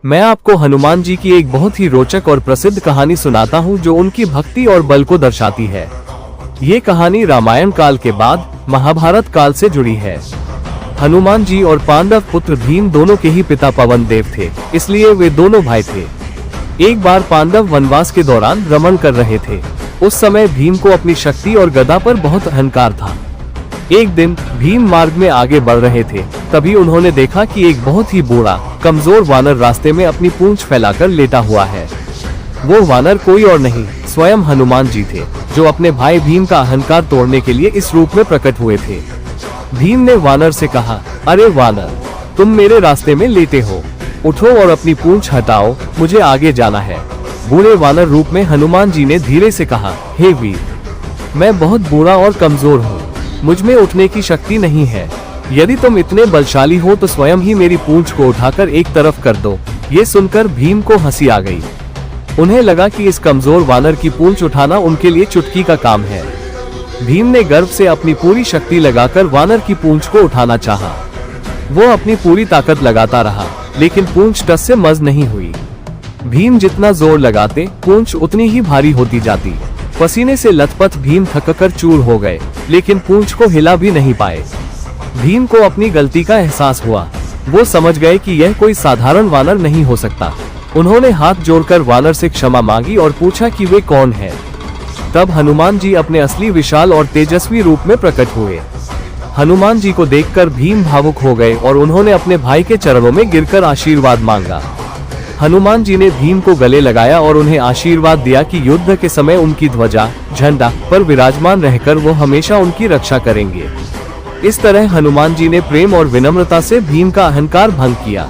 मैं आपको हनुमान जी की एक बहुत ही रोचक और प्रसिद्ध कहानी सुनाता हूँ जो उनकी भक्ति और बल को दर्शाती है। ये कहानी रामायण काल के बाद महाभारत काल से जुड़ी है। हनुमान जी और पांडव पुत्र भीम दोनों के ही पिता पवन देव थे, इसलिए वे दोनों भाई थे। एक बार पांडव वनवास के दौरान भ्रमण कर रहे थे। उस समय भीम को अपनी शक्ति और गदा पर बहुत अहंकार था। एक दिन भीम मार्ग में आगे बढ़ रहे थे, तभी उन्होंने देखा कि एक बहुत ही बूढ़ा कमजोर वानर रास्ते में अपनी पूंछ फैलाकर लेटा हुआ है। वो वानर कोई और नहीं, स्वयं हनुमान जी थे, जो अपने भाई भीम का अहंकार तोड़ने के लिए इस रूप में प्रकट हुए थे। भीम ने वानर से कहा, अरे वानर, तुम मेरे रास्ते में लेटे हो, उठो और अपनी पूंछ हटाओ, मुझे आगे जाना है। बूढ़े वानर रूप में हनुमान जी ने धीरे से कहा, हे वीर, मैं बहुत बूढ़ा और कमजोर हूँ, मुझ में उठने की शक्ति नहीं है। यदि तुम इतने बलशाली हो तो स्वयं ही मेरी पूंछ को उठाकर एक तरफ कर दो। ये सुनकर भीम को हंसी आ गई। उन्हें लगा कि इस कमजोर वानर की पूंछ उठाना उनके लिए चुटकी का काम है। भीम ने गर्व से अपनी पूरी शक्ति लगाकर वानर की पूंछ को उठाना चाहा। वो अपनी पूरी ताकत लगाता रहा, लेकिन पूंछ टस से मज नहीं हुई। भीम जितना जोर लगाते, पूंछ उतनी ही भारी होती जाती। पसीने से लथपथ भीम थककर चूर हो गए, लेकिन पूंछ को हिला भी नहीं पाए। भीम को अपनी गलती का एहसास हुआ। वो समझ गए कि यह कोई साधारण वानर नहीं हो सकता। उन्होंने हाथ जोड़कर वानर से क्षमा मांगी और पूछा कि वे कौन है। तब हनुमान जी अपने असली विशाल और तेजस्वी रूप में प्रकट हुए। हनुमान जी को देखकर भीम भावुक हो गए और उन्होंने अपने भाई के चरणों में गिरकर आशीर्वाद मांगा। हनुमान जी ने भीम को गले लगाया और उन्हें आशीर्वाद दिया कि युद्ध के समय उनकी ध्वजा, झंडा पर विराजमान रहकर वो हमेशा उनकी रक्षा करेंगे। इस तरह हनुमान जी ने प्रेम और विनम्रता से भीम का अहंकार भंग किया।